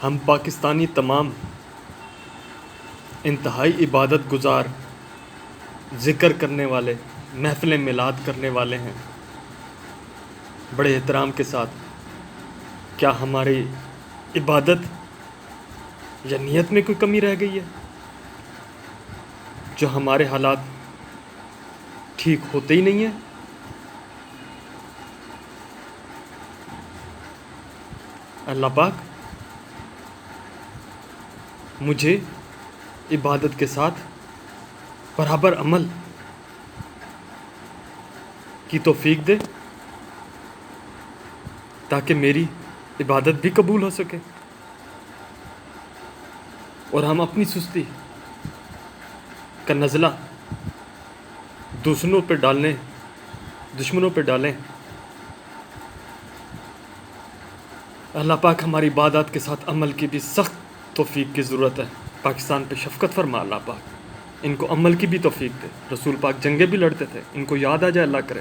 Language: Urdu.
ہم پاکستانی تمام انتہائی عبادت گزار، ذکر کرنے والے، محفل میلاد کرنے والے ہیں بڑے احترام کے ساتھ۔ کیا ہماری عبادت یا نیت میں کوئی کمی رہ گئی ہے جو ہمارے حالات ٹھیک ہوتے ہی نہیں ہیں؟ اللہ پاک مجھے عبادت کے ساتھ برابر عمل کی توفیق دے تاکہ میری عبادت بھی قبول ہو سکے اور ہم اپنی سستی کا نزلہ دوسروں پہ ڈالنے، دشمنوں پہ ڈالیں۔ اللہ پاک ہماری عبادات کے ساتھ عمل کی بھی سخت توفیق کی ضرورت ہے۔ پاکستان پہ شفقت فرما اللہ پاک، ان کو عمل کی بھی توفیق دے۔ رسول پاک جنگیں بھی لڑتے تھے، ان کو یاد آ جائے اللہ کرے۔